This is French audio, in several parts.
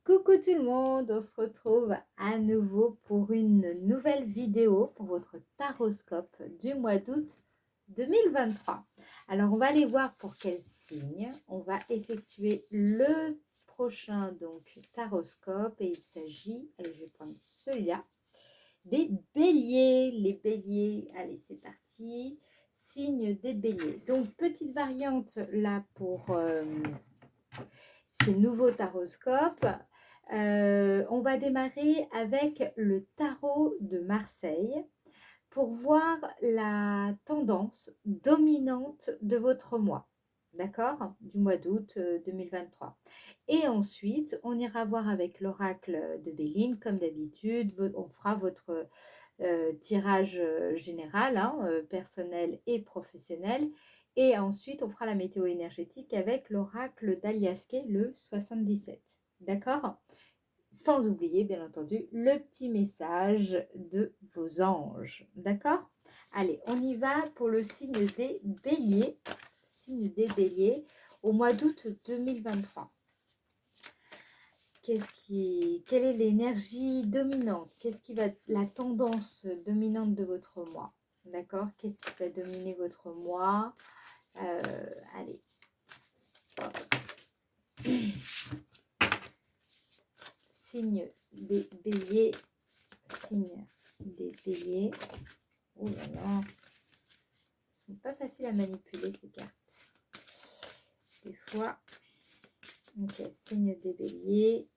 Coucou tout le monde, on se retrouve à nouveau pour une nouvelle vidéo pour votre taroscope du mois d'août 2023. Alors on va aller voir pour quel signe on va effectuer le prochain donc taroscope et il s'agit, allez je vais prendre celui-là, des béliers. Les béliers, allez c'est parti, signe des béliers. Donc petite variante là pour ces nouveaux taroscopes. On va démarrer avec le tarot de Marseille pour voir la tendance dominante de votre mois, d'accord, du mois d'août 2023. Et ensuite, on ira voir avec l'oracle de Béline, comme d'habitude, on fera votre tirage général, hein, personnel et professionnel. Et ensuite, on fera la météo énergétique avec l'oracle d'Aliasquet, le 77. D'accord? Sans oublier, bien entendu, le petit message de vos anges. D'accord? Allez, on y va pour le signe des béliers. Signe des béliers au mois d'août 2023. Quelle est l'énergie dominante? Qu'est-ce qui va être la tendance dominante de votre mois? D'accord? Qu'est-ce qui va dominer votre mois? Allez. Signe des béliers. Signe des béliers. Oh là là. Elles sont pas faciles à manipuler ces cartes. Des fois. Ok, signe des béliers.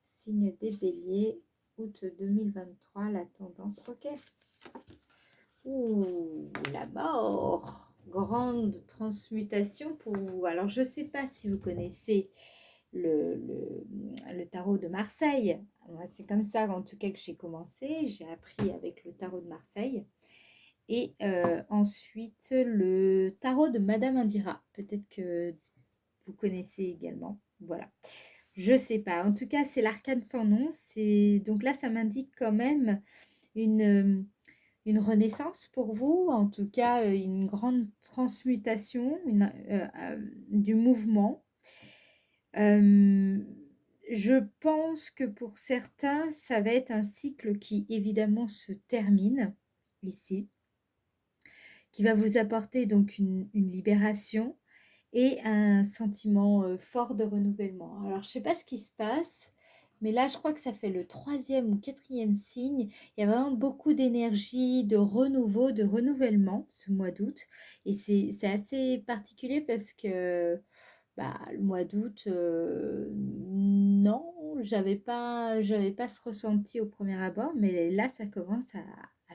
Signe des béliers. Août 2023, la tendance. Ok. Ouh, la mort. Grande transmutation pour vous. Alors, je ne sais pas si vous connaissez le tarot de Marseille. C'est comme ça, en tout cas, que j'ai commencé. J'ai appris avec le tarot de Marseille. Et ensuite, le tarot de Madame Indira. Peut-être que vous connaissez également. Voilà. Je sais pas. En tout cas, c'est l'arcane sans nom. Donc là, ça m'indique quand même une renaissance pour vous, en tout cas une grande transmutation du mouvement. Je pense que pour certains, ça va être un cycle qui évidemment se termine ici, qui va vous apporter donc une libération et un sentiment fort de renouvellement. Alors, je ne sais pas ce qui se passe, mais là, je crois que ça fait le 3e ou 4e signe. Il y a vraiment beaucoup d'énergie, de renouveau, de renouvellement ce mois d'août. Et c'est assez particulier parce que le mois d'août, non, j'avais pas ce ressenti au premier abord, mais là, ça commence à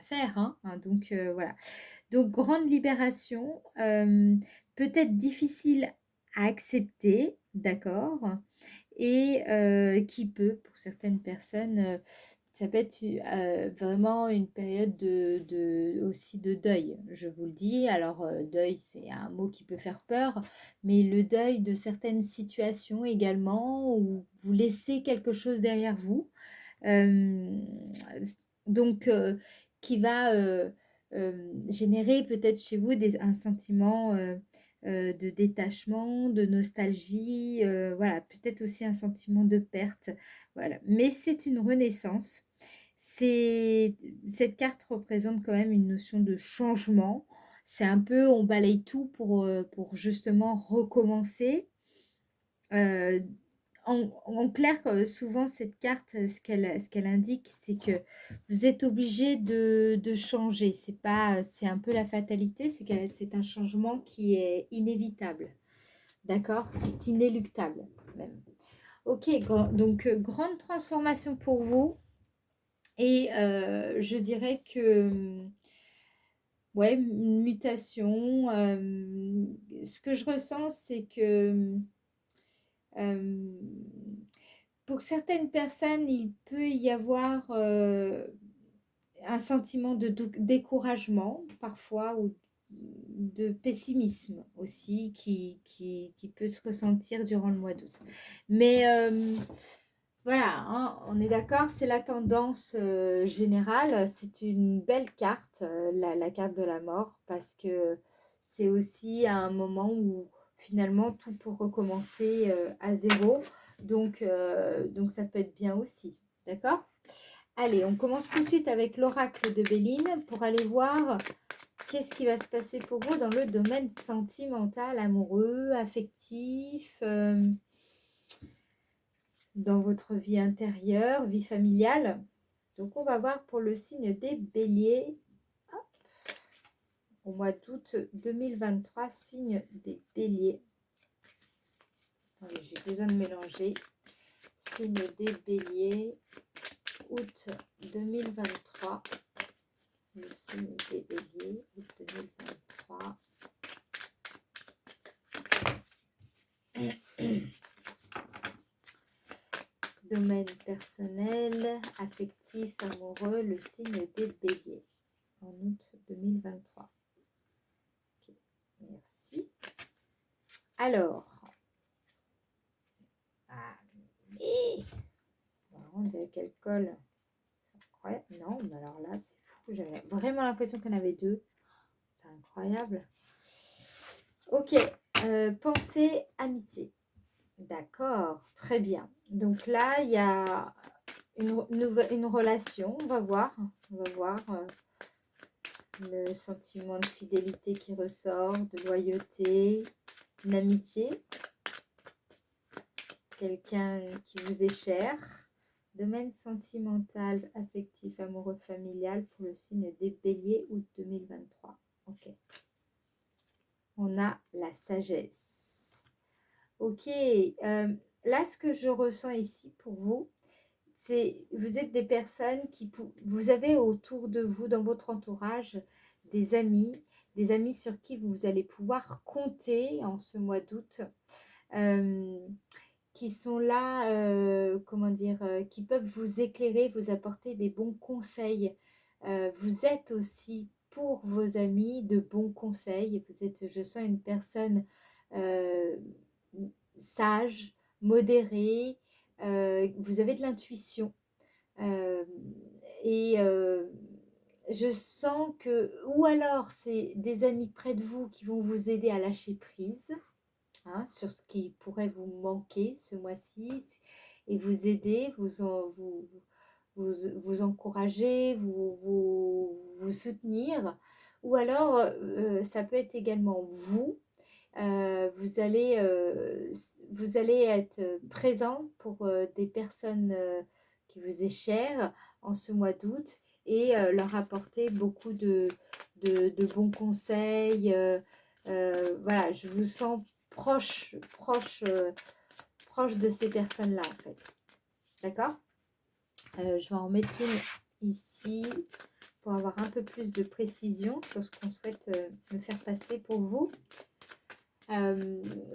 faire, hein. Donc, voilà. Donc, grande libération, peut-être difficile à accepter, d'accord, et qui peut, pour certaines personnes, ça peut être vraiment une période aussi de deuil, je vous le dis. Alors, deuil, c'est un mot qui peut faire peur, mais le deuil de certaines situations également, où vous laissez quelque chose derrière vous. Euh, donc, qui va générer peut-être chez vous un sentiment de détachement, de nostalgie, voilà, peut-être aussi un sentiment de perte, voilà. Mais c'est une renaissance. Cette carte représente quand même une notion de changement. C'est un peu, on balaye tout pour justement recommencer. Euh, en clair, souvent cette carte, ce qu'elle indique, c'est que vous êtes obligé de changer. C'est un peu la fatalité, c'est un changement qui est inévitable. D'accord? C'est inéluctable même. Ok, donc grande transformation pour vous. Et je dirais que, ouais, une mutation. Ce que je ressens, c'est que euh, pour certaines personnes, il peut y avoir un sentiment de découragement parfois ou de pessimisme aussi qui peut se ressentir durant le mois d'août. Mais voilà, hein, on est d'accord, c'est la tendance générale. C'est une belle carte, la carte de la mort, parce que c'est aussi un moment où finalement tout peut recommencer à zéro. Donc ça peut être bien aussi. D'accord? Allez, on commence tout de suite avec l'oracle de Béline pour aller voir qu'est-ce qui va se passer pour vous dans le domaine sentimental, amoureux, affectif, dans votre vie intérieure, vie familiale. Donc, on va voir pour le signe des béliers. Hop, au mois d'août 2023, signe des béliers. Attendez, j'ai besoin de mélanger. Signe des béliers, août 2023. Le signe des béliers, août 2023. Domaine personnel, affectif, amoureux, le signe des béliers en août 2023. Okay, merci. Alors, on dirait qu'elle colle. C'est incroyable. Non, mais alors là, c'est fou. J'avais vraiment l'impression qu'il y en avait deux. C'est incroyable. Ok, pensée, amitié. D'accord, très bien. Donc là, il y a une relation, on va voir le sentiment de fidélité qui ressort, de loyauté, une amitié, quelqu'un qui vous est cher, domaine sentimental, affectif, amoureux, familial pour le signe des béliers août 2023. Ok. On a la sagesse. Ok, là ce que je ressens ici pour vous, c'est vous êtes des personnes vous avez autour de vous, dans votre entourage, des amis sur qui vous allez pouvoir compter en ce mois d'août, qui sont là, comment dire, qui peuvent vous éclairer, vous apporter des bons conseils. Vous êtes aussi pour vos amis de bons conseils. Vous êtes, je sens une personne euh, sage, modérée. Vous avez de l'intuition. Euh, et je sens que, ou alors c'est des amis près de vous qui vont vous aider à lâcher prise, hein, sur ce qui pourrait vous manquer ce mois-ci et vous aider, vous encourager, vous soutenir. Ou alors, ça peut être également vous. Vous allez être présent pour des personnes qui vous est chères en ce mois d'août et leur apporter beaucoup de bons conseils. Voilà, je vous sens proche de ces personnes-là, en fait. D'accord? Je vais en mettre une ici pour avoir un peu plus de précision sur ce qu'on souhaite me faire passer pour vous.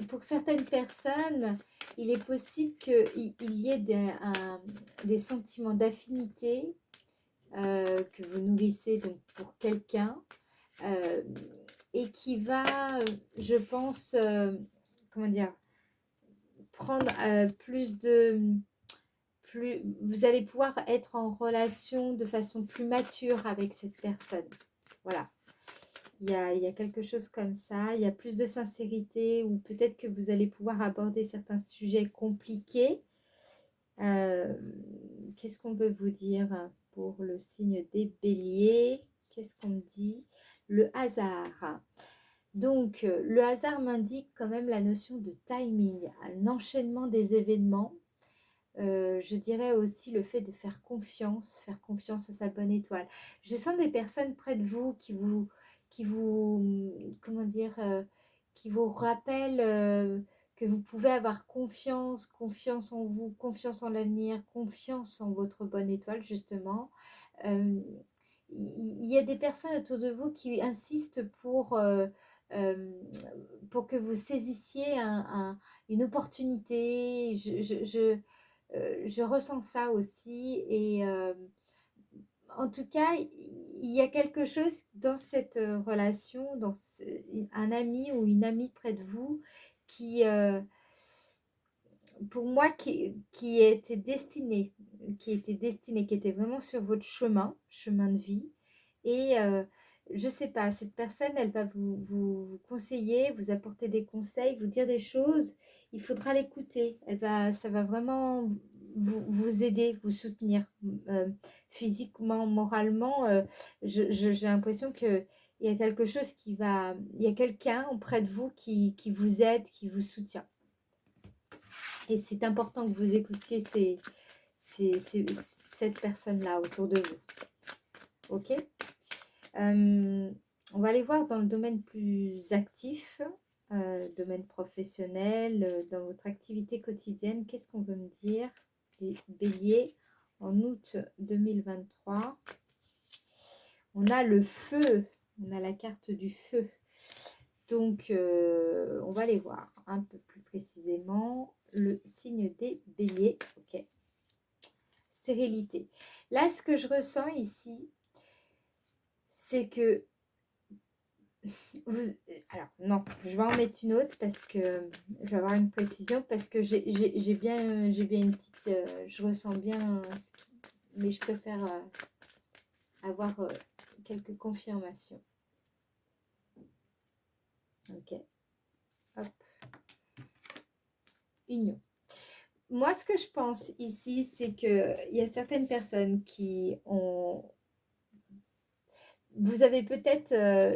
Pour certaines personnes, il est possible qu'il y ait des sentiments d'affinité que vous nourrissez donc pour quelqu'un et qui va, je pense, comment dire, prendre vous allez pouvoir être en relation de façon plus mature avec cette personne. Voilà. Il y a quelque chose comme ça, il y a plus de sincérité ou peut-être que vous allez pouvoir aborder certains sujets compliqués. Qu'est-ce qu'on peut vous dire pour le signe des béliers? Qu'est-ce qu'on me dit? Le hasard. Donc, le hasard m'indique quand même la notion de timing, un enchaînement des événements. Je dirais aussi le fait de faire confiance à sa bonne étoile. Je sens des personnes près de vous comment dire, qui vous rappellent que vous pouvez avoir confiance en vous, confiance en l'avenir, confiance en votre bonne étoile, justement. Euh, il y a des personnes autour de vous qui insistent euh, pour que vous saisissiez une opportunité. Je ressens ça aussi et en tout cas, il y a quelque chose dans cette relation, un ami ou une amie près de vous qui, pour moi, qui était destiné, qui était vraiment sur votre chemin de vie. Et je sais pas, cette personne, elle va vous conseiller, vous apporter des conseils, vous dire des choses. il faudra l'écouter. Ça va vraiment vous aider, vous soutenir euh, physiquement, moralement. J'ai l'impression que il y a quelque chose il y a quelqu'un auprès de vous qui vous aide, qui vous soutient. Et c'est important que vous écoutiez ces- ces- cette personne-là autour de vous. Ok. On va aller voir dans le domaine plus actif, domaine professionnel, dans votre activité quotidienne. Qu'est-ce qu'on veut me dire, les béliers, en août 2023? On a le feu, on a la carte du feu. Donc, on va aller voir un peu plus précisément le signe des béliers. Ok. Stérilité. Là, ce que je ressens ici, c'est que alors, non, je vais en mettre une autre parce que je vais avoir une précision parce que j'ai bien une petite. Je ressens bien mais je préfère avoir quelques confirmations. Ok, hop, union. Moi, ce que je pense ici, c'est qu'il y a certaines personnes qui ont. Vous avez peut-être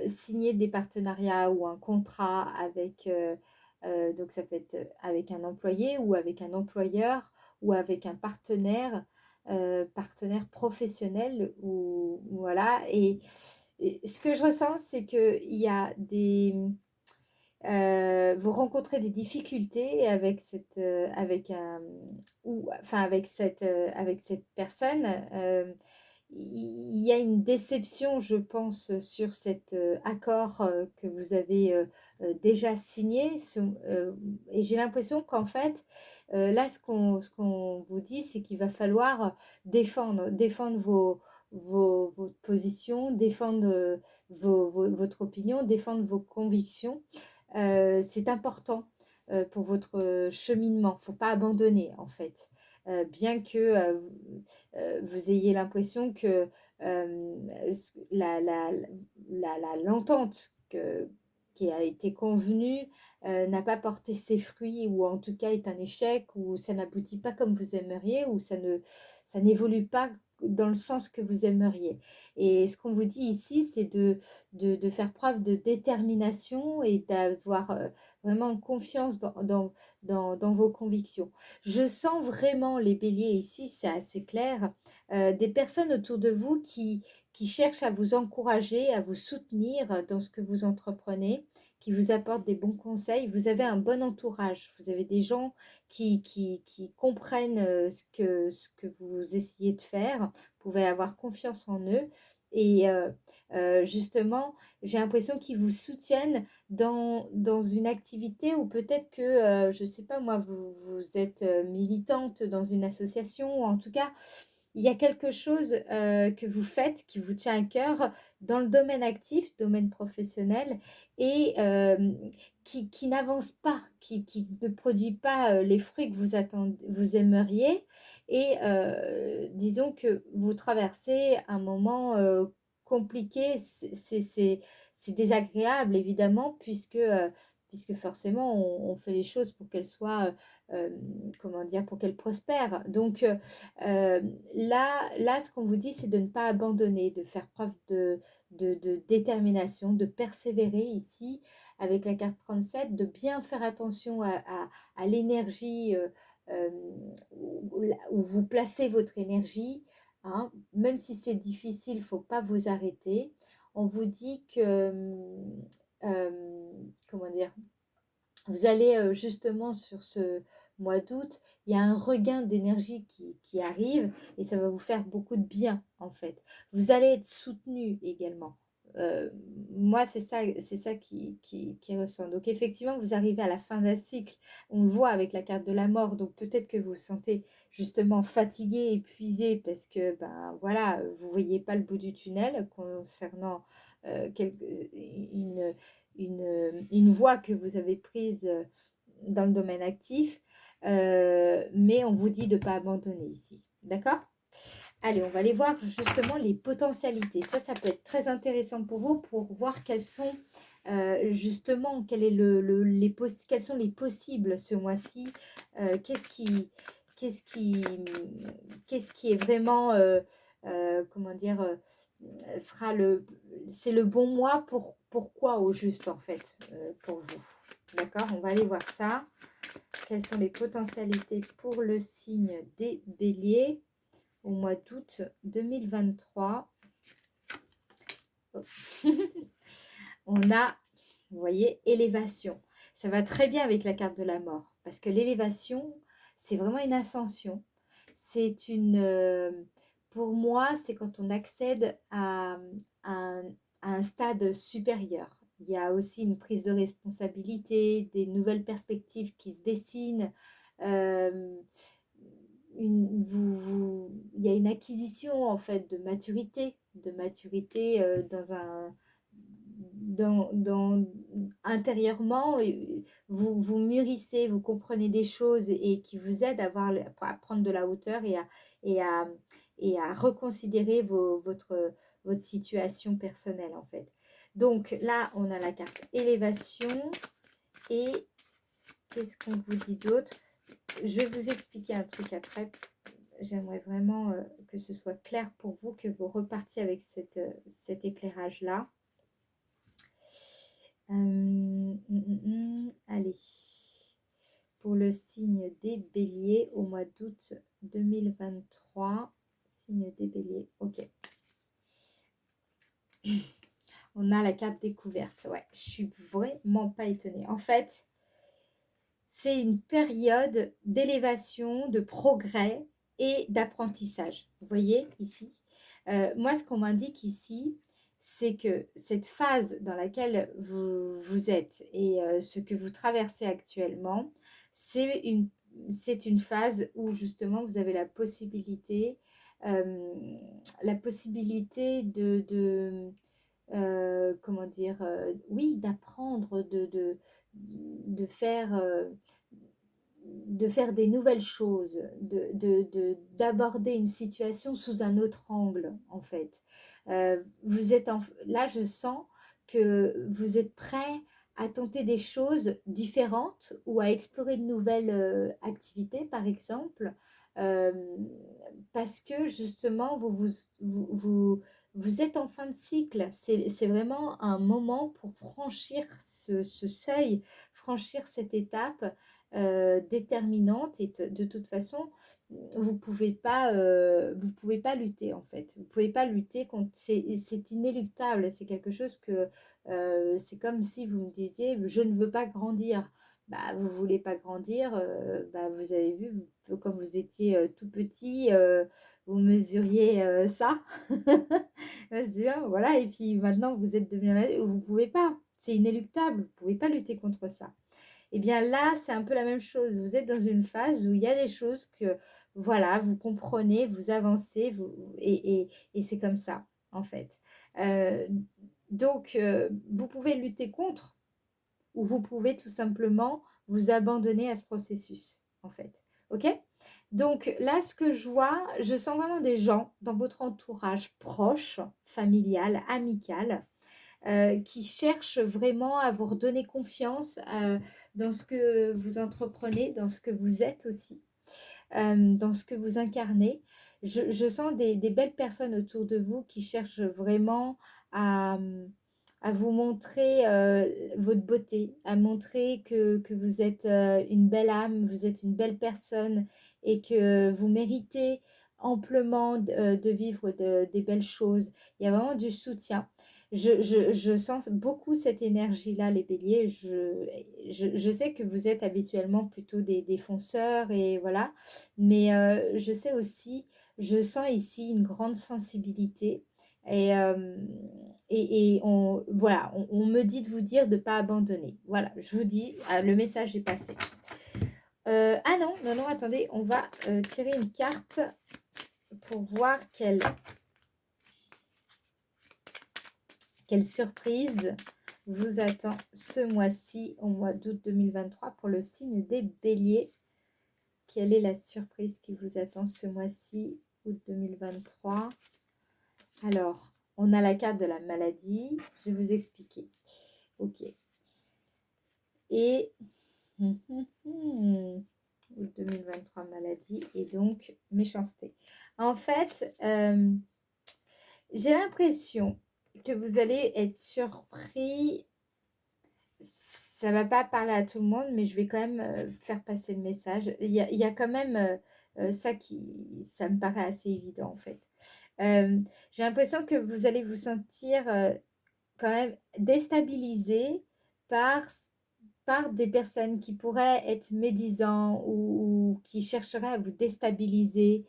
signé des partenariats ou un contrat avec, donc ça peut être avec un employé ou avec un employeur ou avec un partenaire, partenaire professionnel ou voilà. Et ce que je ressens, c'est qu'il y a vous rencontrez des difficultés avec un, ou enfin avec cette personne. Il y a une déception, je pense, sur cet accord que vous avez déjà signé. Et j'ai l'impression qu'en fait, là, ce qu'on vous dit, c'est qu'il va falloir défendre votre position, défendre votre opinion, défendre vos convictions. C'est important pour votre cheminement. Il ne faut pas abandonner, en fait. Bien que vous ayez l'impression que l'entente qui a été convenue n'a pas porté ses fruits ou en tout cas est un échec ou ça n'aboutit pas comme vous aimeriez ou ça n'évolue pas dans le sens que vous aimeriez. Et ce qu'on vous dit ici, c'est de faire preuve de détermination et d'avoir vraiment confiance dans vos convictions. Je sens vraiment les béliers ici, c'est assez clair, des personnes autour de vous qui cherchent à vous encourager, à vous soutenir dans ce que vous entreprenez, qui vous apportent des bons conseils. Vous avez un bon entourage, vous avez des gens qui comprennent ce que vous essayez de faire. Vous pouvez avoir confiance en eux. Et justement, j'ai l'impression qu'ils vous soutiennent dans une activité où peut-être que, je ne sais pas moi, vous êtes militante dans une association, ou en tout cas, il y a quelque chose que vous faites qui vous tient à cœur dans le domaine actif, domaine professionnel, et qui n'avance pas, qui ne produit pas les fruits que vous aimeriez. Et disons que vous traversez un moment compliqué, c'est désagréable évidemment, puisque forcément on fait les choses pour qu'elles soient, comment dire, pour qu'elles prospèrent. Donc là, ce qu'on vous dit, c'est de ne pas abandonner, de faire preuve de détermination, de persévérer ici avec la carte 37, de bien faire attention à l'énergie euh, où vous placez votre énergie. Hein. Même si c'est difficile, il ne faut pas vous arrêter. On vous dit que, comment dire, vous allez justement sur ce mois d'août, il y a un regain d'énergie qui arrive et ça va vous faire beaucoup de bien en fait. Vous allez être soutenu également. Euh, Moi, c'est ça qui ressent. Donc effectivement, vous arrivez à la fin d'un cycle. On le voit avec la carte de la mort. Donc peut-être que vous vous sentez justement fatigué, épuisé parce que ben voilà, vous voyez pas le bout du tunnel concernant une une voie que vous avez prise dans le domaine actif, mais on vous dit de ne pas abandonner ici. D'accord? Allez, on va aller voir justement les potentialités. Ça peut être très intéressant pour vous pour voir quelles sont justement, quels sont les possibles ce mois-ci, qu'est-ce qui, qu'est-ce qui, qu'est-ce qui est vraiment, comment dire, sera c'est le bon mois pourquoi au juste en fait, pour vous. D'accord? On va aller voir ça. Quelles sont les potentialités pour le signe des béliers au mois d'août 2023? Oh. On a, vous voyez, élévation. Ça va très bien avec la carte de la mort. Parce que l'élévation, c'est vraiment une ascension. C'est pour moi, c'est quand on accède un, à un stade supérieur. Il y a aussi une prise de responsabilité, des nouvelles perspectives qui se dessinent. euh, il y a une acquisition en fait de maturité intérieurement, vous mûrissez, vous comprenez des choses et qui vous aident à prendre de la hauteur et à, et à reconsidérer votre situation personnelle en fait. Donc là, on a la carte élévation et qu'est-ce qu'on vous dit d'autre? Je vais vous expliquer un truc après. J'aimerais vraiment que ce soit clair pour vous, que vous repartiez avec cet éclairage-là. Allez, pour le signe des béliers au mois d'août 2023. Signe des béliers, ok. On a la carte découverte. Ouais, je suis vraiment pas étonnée. En fait, c'est une période d'élévation, de progrès et d'apprentissage. Vous voyez ici, moi, ce qu'on m'indique ici, c'est que cette phase dans laquelle vous êtes et ce que vous traversez actuellement, c'est une phase où justement vous avez la possibilité comment dire, oui, d'apprendre, de faire, de faire des nouvelles choses, d'aborder une situation sous un autre angle, en fait. Là, je sens que vous êtes prêt à tenter des choses différentes ou à explorer de nouvelles activités, par exemple, euh, parce que justement, vous êtes en fin de cycle. C'est vraiment un moment pour franchir ce seuil, franchir cette étape déterminante et de toute façon, vous pouvez pas lutter en fait. Vous pouvez pas lutter contre. C'est inéluctable. C'est quelque chose que c'est comme si vous me disiez, je ne veux pas grandir. Bah, vous voulez pas grandir. Bah, vous avez vu, quand vous étiez tout petit, vous mesuriez ça. Voilà. Et puis maintenant, vous êtes devenu, vous pouvez pas. C'est inéluctable. Vous pouvez pas lutter contre ça. Eh bien là, c'est un peu la même chose. Vous êtes dans une phase où il y a des choses que, voilà, vous comprenez, vous avancez, et c'est comme ça, en fait. Euh, donc, vous pouvez lutter contre ou vous pouvez tout simplement vous abandonner à ce processus, en fait. OK? Donc là, ce que je vois, je sens vraiment des gens dans votre entourage proche, familial, amical, qui cherchent vraiment à vous redonner confiance dans ce que vous entreprenez, dans ce que vous êtes aussi, dans ce que vous incarnez. Je sens des belles personnes autour de vous qui cherchent vraiment à, à vous montrer votre beauté, à montrer que vous êtes une belle âme, vous êtes une belle personne et que vous méritez amplement de vivre des belles choses. Il y a vraiment du soutien. Je sens beaucoup cette énergie-là, les béliers. Je sais que vous êtes habituellement plutôt des fonceurs et voilà. Mais je sais aussi, je sens ici une grande sensibilité. Et, voilà, on me dit de vous dire de ne pas abandonner. Voilà, je vous dis, le message est passé. Ah non, non, non, attendez, on va tirer une carte pour voir quelle surprise vous attend ce mois-ci, au mois d'août 2023, pour le signe des béliers. Quelle est la surprise qui vous attend ce mois-ci, août 2023? Alors, on a la carte de la maladie. Je vais vous expliquer. Ok. Et 2023 maladie et donc méchanceté. En fait, j'ai l'impression que vous allez être surpris. Ça va pas parler à tout le monde, mais je vais quand même faire passer le message. Il y a quand même ça me paraît assez évident en fait. J'ai l'impression que vous allez vous sentir quand même déstabilisé par, par des personnes qui pourraient être médisants ou qui chercheraient à vous déstabiliser,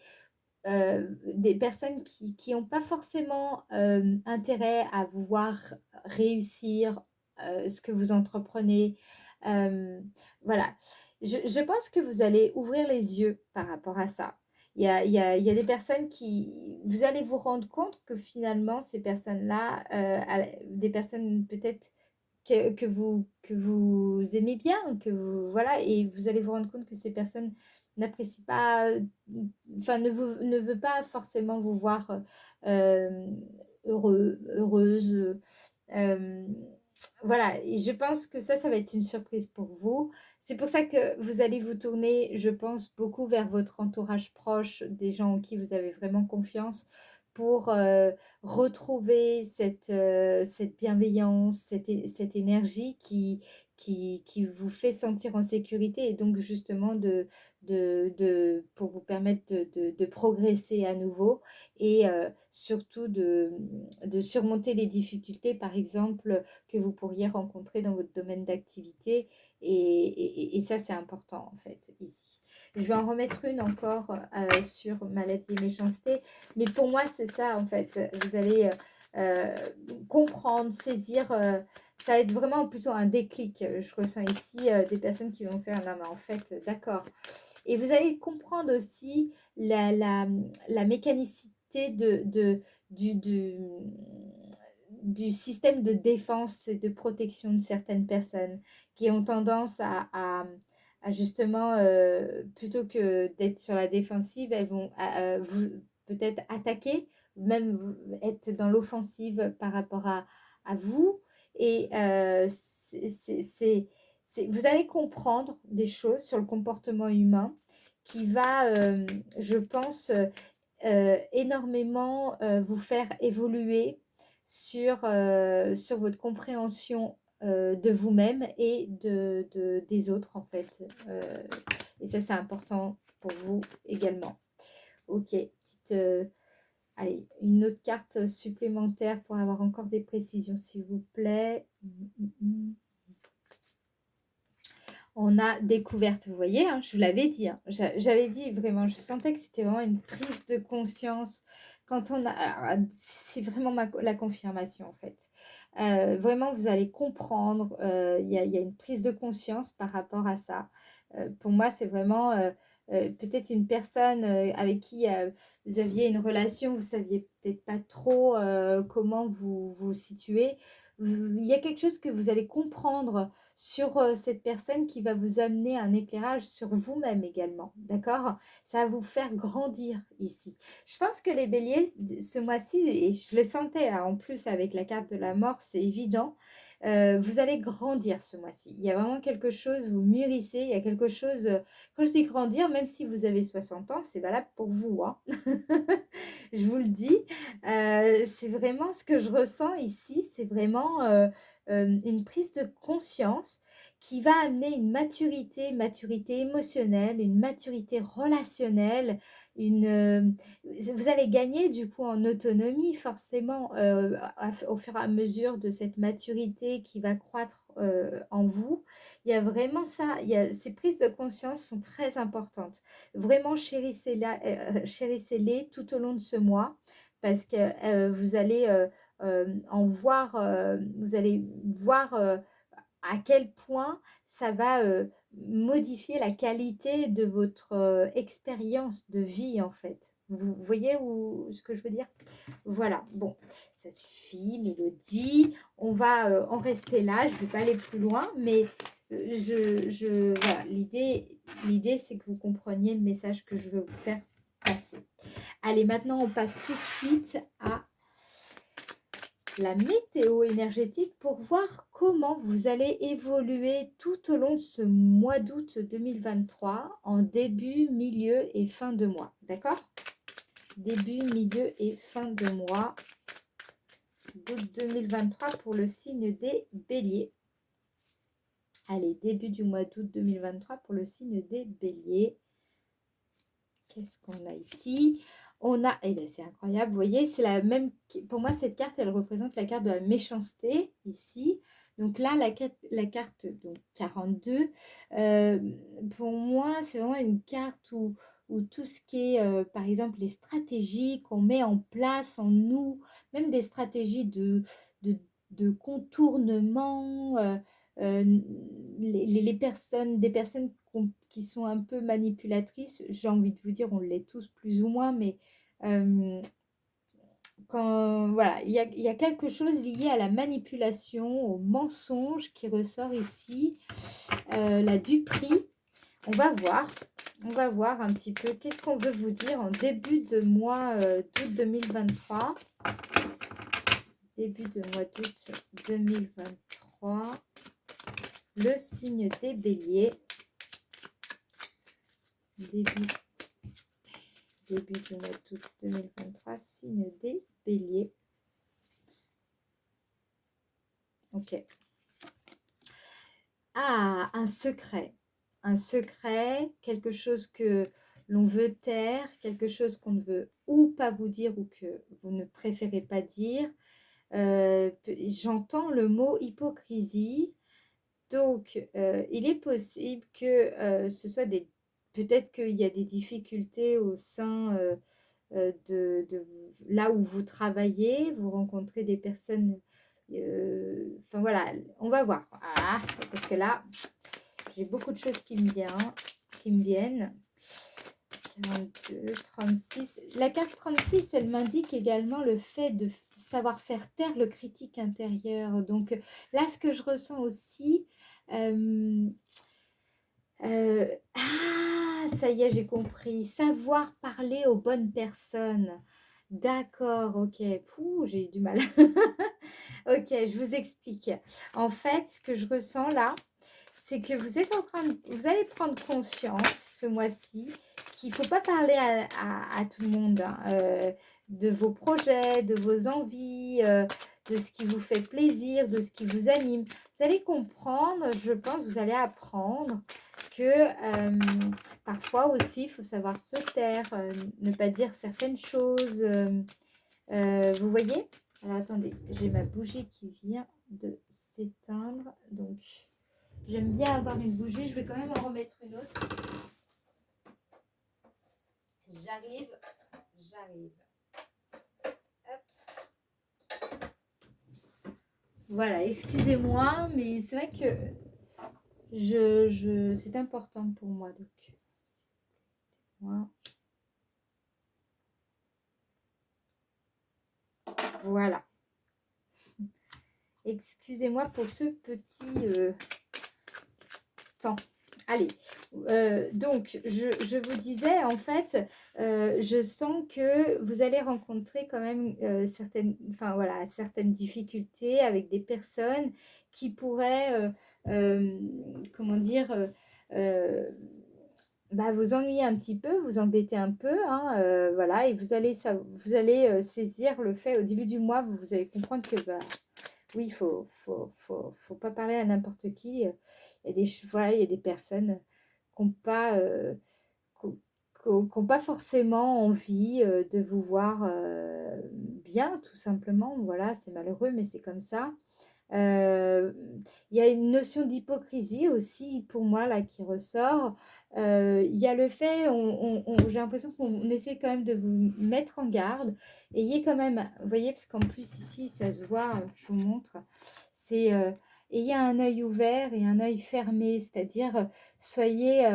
des personnes qui n'ont pas forcément intérêt à vous voir réussir ce que vous entreprenez. Euh, voilà. Je pense que vous allez ouvrir les yeux par rapport à ça. Il y a des personnes qui... Vous allez vous rendre compte que finalement, ces personnes-là, des personnes peut-être que vous aimez bien, voilà, et vous allez vous rendre compte que ces personnes n'apprécient pas, enfin, ne veut pas forcément vous voir euh, heureuse. euh, voilà, et je pense que ça va être une surprise pour vous. C'est pour ça que vous allez vous tourner, je pense, beaucoup vers votre entourage proche, des gens en qui vous avez vraiment confiance, pour retrouver cette bienveillance, cette énergie qui vous fait sentir en sécurité et donc justement pour vous permettre de progresser à nouveau et surtout de surmonter les difficultés, par exemple, que vous pourriez rencontrer dans votre domaine d'activité. Et ça, c'est important en fait ici. Je vais en remettre une encore sur maladie et méchanceté. Mais pour moi, c'est ça, en fait. Vous allez euh, comprendre, saisir. Ça va être vraiment plutôt un déclic. Je ressens ici des personnes qui vont faire, non, mais en fait, d'accord. Et vous allez comprendre aussi la mécanicité du système de défense et de protection de certaines personnes qui ont tendance à justement, plutôt que d'être sur la défensive, elles vont peut-être attaquer, même être dans l'offensive par rapport à vous. Et vous allez comprendre des choses sur le comportement humain qui va, je pense, énormément vous faire évoluer sur votre compréhension de vous-même et des autres, en fait. Et ça, c'est important pour vous également. Ok, allez, une autre carte supplémentaire pour avoir encore des précisions, s'il vous plaît. On a découverte, vous voyez, hein, je vous l'avais dit, hein, j'avais dit vraiment, je sentais que c'était vraiment une prise de conscience quand on a, c'est vraiment la confirmation en fait. Vraiment, vous allez comprendre, il y a une prise de conscience par rapport à ça. Pour moi, c'est vraiment peut-être une personne avec qui vous aviez une relation, vous saviez peut-être pas trop comment vous situer. Il y a quelque chose que vous allez comprendre sur cette personne qui va vous amener un éclairage sur vous-même également, d'accord? Ça va vous faire grandir ici. Je pense que les béliers, ce mois-ci, et je le sentais hein, en plus avec la carte de la mort, c'est évident, vous allez grandir ce mois-ci. Il y a vraiment quelque chose, vous mûrissez, il y a quelque chose, quand je dis grandir, même si vous avez 60 ans, c'est valable pour vous, hein. Je vous le dis, c'est vraiment ce que je ressens ici, c'est vraiment une prise de conscience qui va amener une maturité émotionnelle, une maturité relationnelle, vous allez gagner du coup en autonomie forcément au fur et à mesure de cette maturité qui va croître en vous. Il y a vraiment ça, ces prises de conscience sont très importantes. Vraiment chérissez-les tout au long de ce mois parce que vous allez vous allez voir à quel point ça va modifier la qualité de votre expérience de vie en fait. Vous voyez ce que je veux dire? Voilà, bon, ça suffit, Mélodie. On va en rester là, je ne vais pas aller plus loin, mais voilà, l'idée, c'est que vous compreniez le message que je veux vous faire passer. Allez, maintenant, on passe tout de suite à la météo énergétique pour voir comment vous allez évoluer tout au long de ce mois d'août 2023 en début, milieu et fin de mois. D'accord? Début, milieu et fin de mois d'août 2023 pour le signe des béliers. Allez, début du mois d'août 2023 pour le signe des béliers. Qu'est-ce qu'on a ici? On a, eh bien c'est incroyable, vous voyez, c'est la même, pour moi cette carte, elle représente la carte de la méchanceté, ici. Donc là, la carte donc 42, pour moi, c'est vraiment une carte où tout ce qui est, par exemple, les stratégies qu'on met en place en nous, même des stratégies de, de contournement, les personnes, des personnes qui sont un peu manipulatrices, j'ai envie de vous dire, on l'est tous plus ou moins, mais quand voilà, il y a quelque chose lié à la manipulation, au mensonge qui ressort ici, la duperie. On va voir un petit peu qu'est-ce qu'on veut vous dire en début de mois d'août 2023. Début de mois d'août 2023. Le signe des béliers. Début du mois d'août 2023, signe des béliers. Ok. Ah, un secret. Un secret, quelque chose que l'on veut taire, quelque chose qu'on ne veut ou pas vous dire ou que vous ne préférez pas dire. J'entends le mot hypocrisie. Donc, il est possible que ce soit des... Peut-être qu'il y a des difficultés au sein de là où vous travaillez, vous rencontrez des personnes... Enfin voilà, on va voir. Ah, parce que là, j'ai beaucoup de choses qui me viennent. 42, 36. La carte 36, elle m'indique également le fait de savoir faire taire le critique intérieur. Donc là, ce que je ressens aussi... ah, ça y est, j'ai compris. Savoir parler aux bonnes personnes. D'accord, ok. Pouh, j'ai eu du mal. Ok, je vous explique. En fait, ce que je ressens là, c'est que vous êtes en train de, vous allez prendre conscience ce mois-ci qu'il ne faut pas parler à tout le monde hein, de vos projets, de vos envies, de ce qui vous fait plaisir, de ce qui vous anime. Vous allez comprendre, je pense, vous allez apprendre que parfois aussi, il faut savoir se taire, ne pas dire certaines choses. Vous voyez? Alors, attendez, j'ai ma bougie qui vient de s'éteindre. Donc, j'aime bien avoir une bougie. Je vais quand même en remettre une autre. J'arrive. Voilà, excusez-moi, mais c'est vrai que c'est important pour moi. Donc, voilà. Excusez-moi pour ce petit temps. Allez, donc je vous disais, en fait, je sens que vous allez rencontrer quand même certaines difficultés avec des personnes qui pourraient, comment dire, vous ennuyer un petit peu, vous embêter un peu, hein, voilà, et vous allez saisir le fait, au début du mois, vous allez comprendre que, oui, il faut pas parler à n'importe qui. Voilà, il y a des personnes qui n'ont pas, pas forcément envie de vous voir bien, tout simplement. Voilà, c'est malheureux, mais c'est comme ça. Il y a une notion d'hypocrisie aussi pour moi là qui ressort. Il y a le fait, j'ai l'impression qu'on essaie quand même de vous mettre en garde. Ayez quand même, vous voyez, parce qu'en plus ici ça se voit, je vous montre, c'est ayez un œil ouvert et un œil fermé, c'est-à-dire soyez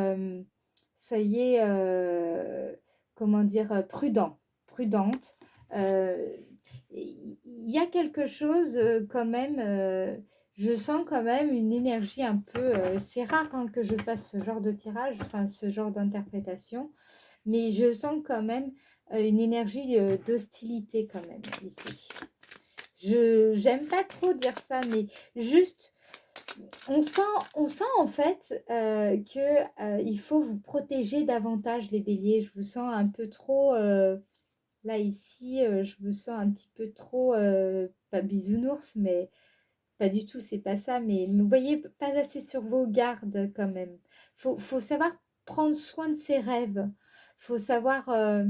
comment dire, prudente. Il y a quelque chose quand même, je sens quand même une énergie un peu, c'est rare hein, que je fasse ce genre de tirage, enfin ce genre d'interprétation, mais je sens quand même une énergie d'hostilité quand même ici. J'aime pas trop dire ça, mais juste, on sent, on sent en fait que il faut vous protéger davantage les béliers. Je vous sens un peu trop, là ici, je vous sens un petit peu trop, pas bisounours, mais pas du tout, c'est pas ça, mais vous voyez, pas assez sur vos gardes quand même. Faut savoir prendre soin de ses rêves. Faut savoir,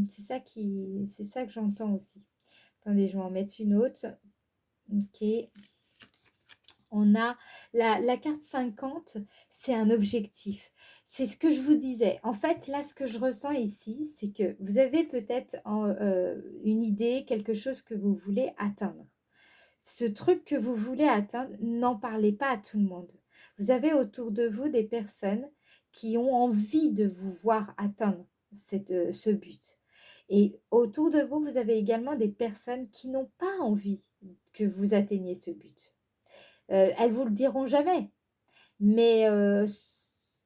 c'est ça que j'entends aussi. Attendez, je vais en mettre une autre. Ok. On a la carte 50, c'est un objectif. C'est ce que je vous disais. En fait, là, ce que je ressens ici, c'est que vous avez peut-être une idée, quelque chose que vous voulez atteindre. Ce truc que vous voulez atteindre, n'en parlez pas à tout le monde. Vous avez autour de vous des personnes qui ont envie de vous voir atteindre ce but. Et autour de vous, vous avez également des personnes qui n'ont pas envie que vous atteigniez ce but. Elles vous le diront jamais, mais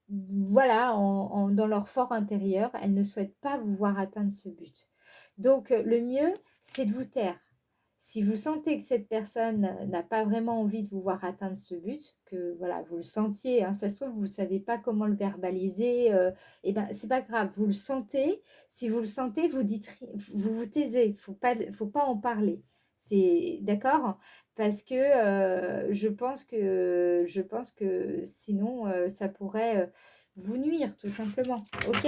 voilà, dans leur fort intérieur, elles ne souhaitent pas vous voir atteindre ce but. Donc, le mieux, c'est de vous taire. Si vous sentez que cette personne n'a pas vraiment envie de vous voir atteindre ce but, que voilà, vous le sentiez, hein, ça se trouve, vous ne savez pas comment le verbaliser, et ben, c'est pas grave, vous le sentez. Si vous le sentez, vous dites, vous vous taisez, faut pas en parler. C'est d'accord? Parce que je pense que sinon, ça pourrait vous nuire, tout simplement. Ok?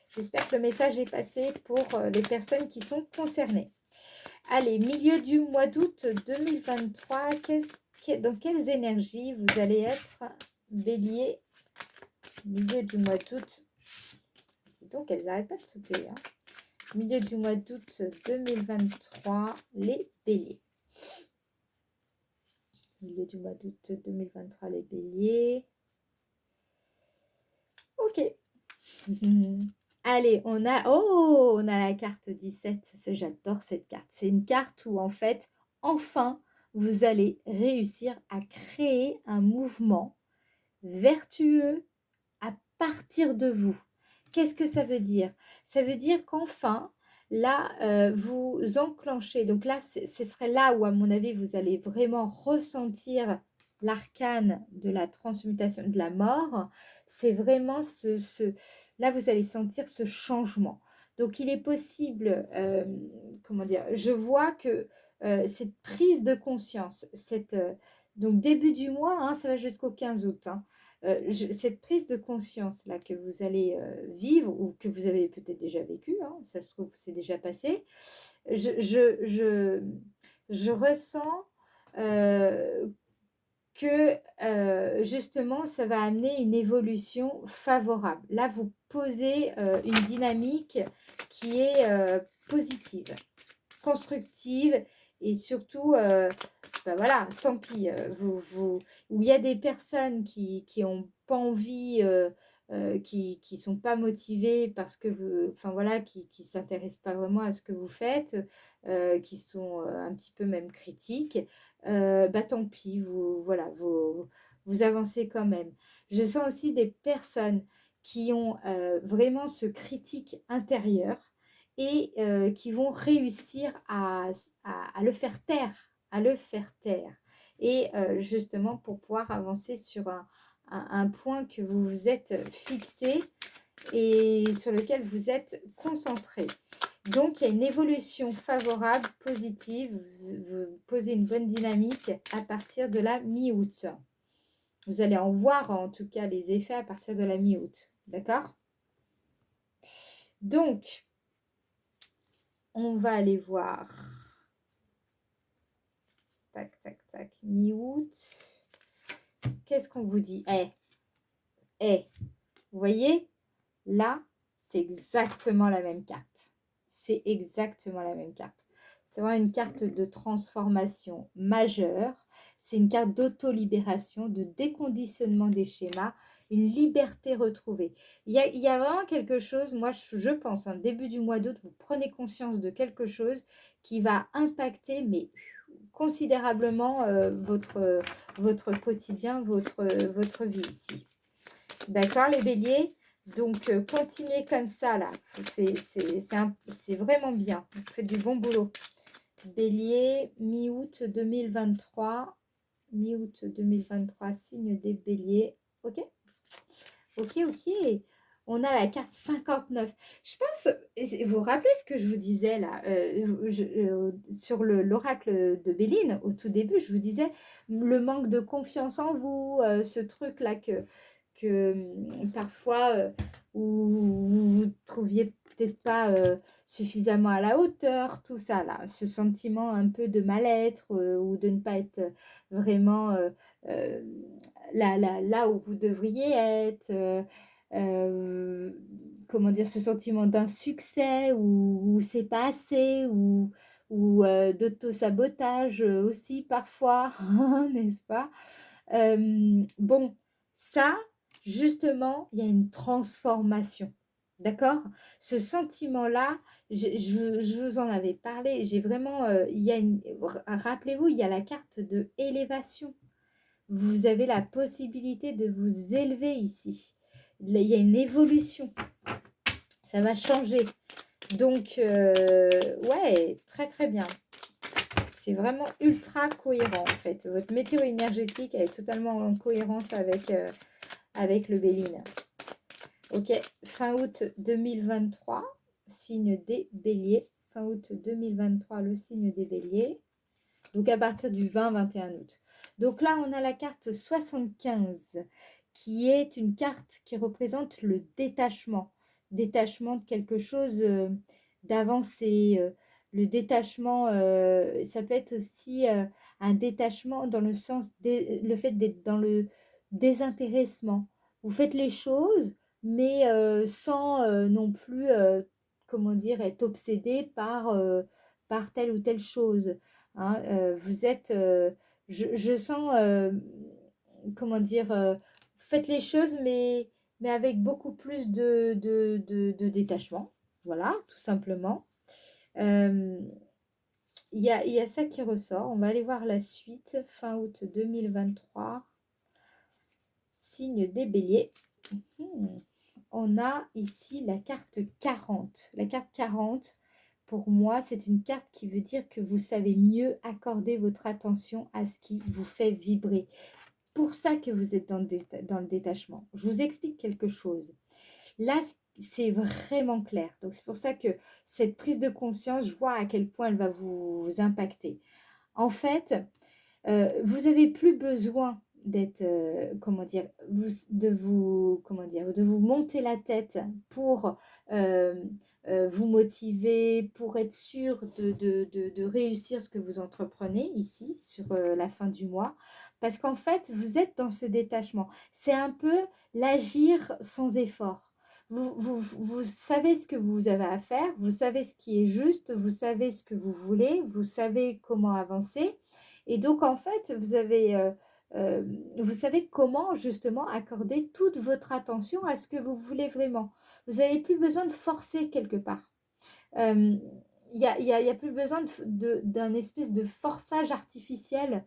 J'espère que le message est passé pour les personnes qui sont concernées. Allez, milieu du mois d'août 2023, dans quelles énergies vous allez être, bélier, milieu du mois d'août? Donc, elles n'arrêtent pas de sauter. Hein. Milieu du mois d'août 2023, les béliers. Milieu du mois d'août 2023, les béliers. Ok. Allez, on a la carte 17. J'adore cette carte. C'est une carte où, en fait, enfin, vous allez réussir à créer un mouvement vertueux à partir de vous. Qu'est-ce que ça veut dire? Ça veut dire qu'enfin, là, vous enclenchez. Donc là, ce serait là où, à mon avis, vous allez vraiment ressentir l'arcane de la transmutation de la mort. C'est vraiment là, vous allez sentir ce changement. Donc, il est possible, comment dire, je vois que cette prise de conscience, donc début du mois, hein, ça va jusqu'au 15 août, hein, cette prise de conscience là que vous allez vivre ou que vous avez peut-être déjà vécu, hein, ça se trouve c'est déjà passé, je ressens que justement ça va amener une évolution favorable. Là vous posez une dynamique qui est positive, constructive et surtout ben voilà, tant pis, où il y a des personnes qui ont pas envie, qui sont pas motivées parce que vous enfin voilà, qui s'intéressent pas vraiment à ce que vous faites, qui sont, un petit peu même critiques, bah, tant pis, voilà, vous avancez quand même. Je sens aussi des personnes qui ont, vraiment ce critique intérieur et qui vont réussir à le faire taire, à le faire taire. Et justement pour pouvoir avancer sur un point que vous vous êtes fixé et sur lequel vous êtes concentré. Donc, il y a une évolution favorable, positive. Vous posez une bonne dynamique à partir de la mi-août. Vous allez en voir en tout cas les effets à partir de la mi-août. D'accord? Donc, on va aller voir. Tac, tac, tac. Mi-août. Qu'est-ce qu'on vous dit? Vous voyez? Là, c'est exactement la même carte. C'est exactement la même carte. C'est vraiment une carte de transformation majeure. C'est une carte d'auto-libération, de déconditionnement des schémas, une liberté retrouvée. Il y a vraiment quelque chose, moi je pense, début du mois d'août, vous prenez conscience de quelque chose qui va impacter, mais considérablement votre quotidien, votre vie ici. D'accord les béliers? Donc, continuez comme ça, là. C'est vraiment bien. Vous faites du bon boulot. Bélier, mi-août 2023. Mi-août 2023, signe des béliers. Ok? Ok, ok. On a la carte 59. Je pense, vous vous rappelez ce que je vous disais là sur l'oracle de Béline au tout début, je vous disais le manque de confiance en vous, ce truc-là que parfois vous vous trouviez peut-être pas suffisamment à la hauteur, tout ça là, ce sentiment un peu de mal-être ou de ne pas être vraiment euh, là où vous devriez être. Euh, comment dire, ce sentiment d'insuccès ou c'est pas assez ou d'auto-sabotage aussi parfois, n'est-ce pas? Bon, ça, justement, il y a une transformation. D'accord? Ce sentiment-là, je vous en avais parlé, j'ai vraiment, il y a rappelez-vous, il y a la carte de élévation. Vous avez la possibilité de vous élever ici. Il y a une évolution. Ça va changer. Donc, ouais, très très bien. C'est vraiment ultra cohérent en fait. Votre météo énergétique elle est totalement en cohérence avec le Béline. Ok, fin août 2023, signe des béliers. Fin août 2023, le signe des béliers. Donc à partir du 20-21 août. Donc là, on a la carte 75, qui est une carte qui représente le détachement. Détachement de quelque chose d'avancé. Le détachement, ça peut être aussi un détachement dans le sens, le fait d'être dans le désintéressement. Vous faites les choses, mais sans non plus, comment dire, être obsédé par telle ou telle chose. Hein, vous êtes, je sens, comment dire, faites les choses, mais avec beaucoup plus de détachement. Voilà, tout simplement. Euh, il y a ça qui ressort. On va aller voir la suite. Fin août 2023. Signe des béliers. Hmm. On a ici la carte 40. La carte 40, pour moi, c'est une carte qui veut dire que vous savez mieux accorder votre attention à ce qui vous fait vibrer. Pour ça que vous êtes dans le détachement. Je vous explique quelque chose. Là, c'est vraiment clair. Donc, c'est pour ça que cette prise de conscience, je vois à quel point elle va vous impacter. En fait, vous n'avez plus besoin d'être, comment dire, de vous monter la tête pour euh, vous motiver, pour être sûr de réussir ce que vous entreprenez ici sur la fin du mois. Parce qu'en fait, vous êtes dans ce détachement. C'est un peu l'agir sans effort. Vous savez ce que vous avez à faire, vous savez ce qui est juste, vous savez ce que vous voulez, vous savez comment avancer. Et donc, en fait, euh, vous savez comment justement accorder toute votre attention à ce que vous voulez vraiment. Vous n'avez plus besoin de forcer quelque part. Euh, y a plus besoin d'un espèce de forçage artificiel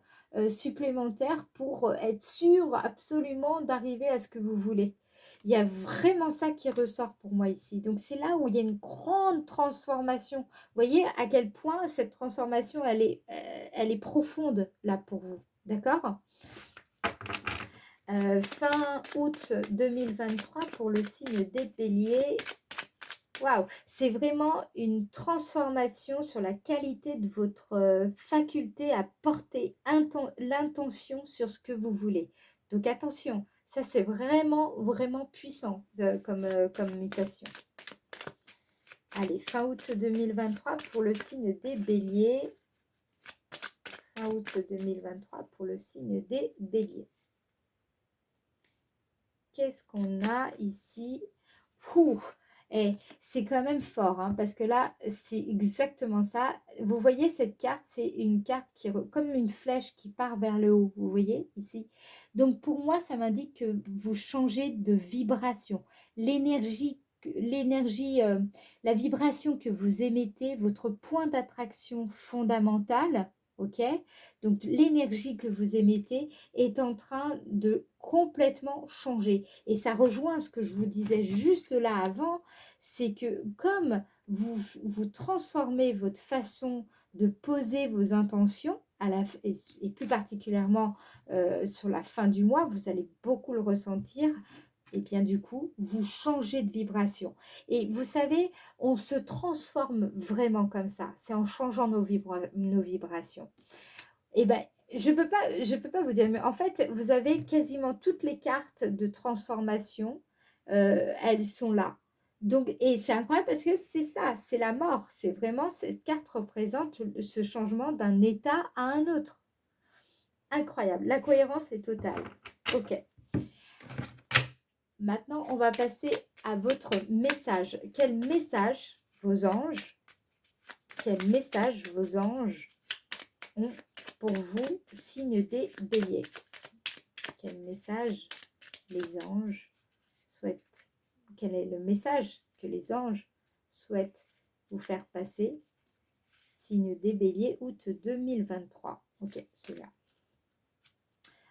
supplémentaire pour être sûr absolument d'arriver à ce que vous voulez. Il y a vraiment ça qui ressort pour moi ici. Donc c'est là où il y a une grande transformation. Vous voyez à quel point cette transformation, elle est profonde là pour vous. D'accord? Fin août 2023 pour le signe des béliers. Waouh, c'est vraiment une transformation sur la qualité de votre faculté à porter l'intention sur ce que vous voulez. Donc attention, ça c'est vraiment, vraiment puissant comme mutation. Allez, fin août 2023 pour le signe des béliers. Fin août 2023 pour le signe des béliers. Qu'est-ce qu'on a ici? Ouh, et c'est quand même fort, hein, parce que là, c'est exactement ça. Vous voyez cette carte, c'est une carte comme une flèche qui part vers le haut, vous voyez ici. Donc pour moi, ça m'indique que vous changez de vibration. L'énergie, la vibration que vous émettez, votre point d'attraction fondamental, OK? Donc l'énergie que vous émettez est en train de complètement changer et ça rejoint ce que je vous disais juste là avant, c'est que comme vous transformez votre façon de poser vos intentions à la f et plus particulièrement, sur la fin du mois, vous allez beaucoup le ressentir et bien du coup, vous changez de vibration et vous savez, on se transforme vraiment comme ça. C'est en changeant nos vibrations. Et ben, je peux pas vous dire, mais en fait, vous avez quasiment toutes les cartes de transformation, elles sont là. Donc et c'est incroyable parce que c'est ça, c'est la mort. C'est vraiment cette carte représente ce changement d'un état à un autre. Incroyable, la cohérence est totale. OK. Maintenant, on va passer à votre message. Quel message vos anges ont pour vous, signe des béliers? Quel message les anges souhaitent? Quel est le message que les anges souhaitent vous faire passer? Signe des béliers, août 2023. Ok, celui-là.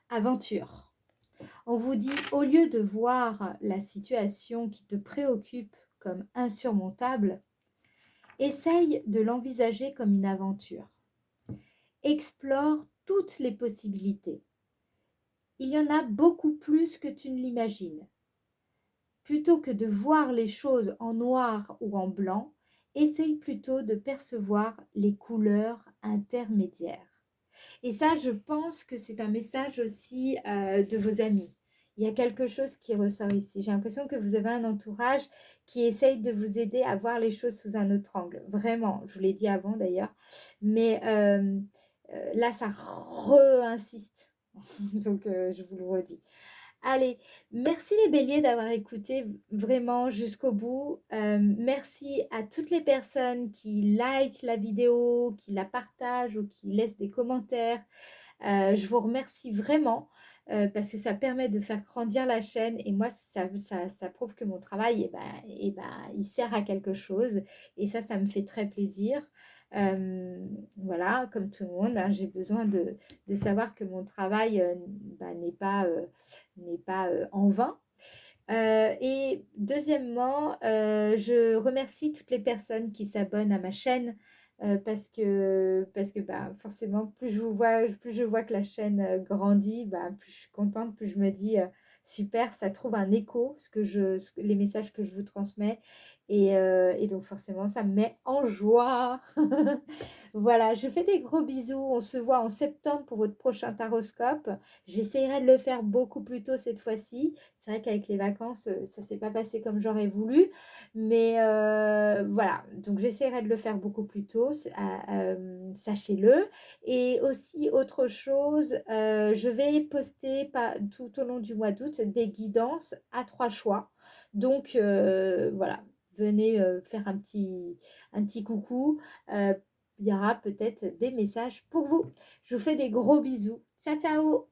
Aventure. On vous dit, au lieu de voir la situation qui te préoccupe comme insurmontable, essaye de l'envisager comme une aventure. Explore toutes les possibilités. Il y en a beaucoup plus que tu ne l'imagines. Plutôt que de voir les choses en noir ou en blanc, essaye plutôt de percevoir les couleurs intermédiaires. Et ça, je pense que c'est un message aussi de vos amis. Il y a quelque chose qui ressort ici. J'ai l'impression que vous avez un entourage qui essaye de vous aider à voir les choses sous un autre angle. Vraiment, je vous l'ai dit avant d'ailleurs. Mais là, ça re-insiste. Donc, je vous le redis. Allez, merci les béliers d'avoir écouté vraiment jusqu'au bout. Merci à toutes les personnes qui likent la vidéo, qui la partagent ou qui laissent des commentaires. Je vous remercie vraiment parce que ça permet de faire grandir la chaîne et moi, ça prouve que mon travail, il sert à quelque chose et ça me fait très plaisir. Voilà, comme tout le monde, hein, j'ai besoin de savoir que mon travail n'est pas en vain. Et deuxièmement, je remercie toutes les personnes qui s'abonnent à ma chaîne parce que bah, forcément, plus je vois que la chaîne grandit, bah, plus je suis contente, plus je me dis super, ça trouve un écho, les messages que je vous transmets. Et donc forcément, ça me met en joie. Voilà, je fais des gros bisous. On se voit en septembre pour votre prochain taroscope. J'essaierai de le faire beaucoup plus tôt cette fois-ci. C'est vrai qu'avec les vacances, ça ne s'est pas passé comme j'aurais voulu. Mais voilà, donc j'essaierai de le faire beaucoup plus tôt, sachez-le. Et aussi, autre chose, je vais poster tout au long du mois d'août des guidances à 3 choix. Donc voilà, venez faire un petit coucou. Il y aura peut-être des messages pour vous. Je vous fais des gros bisous. Ciao, ciao!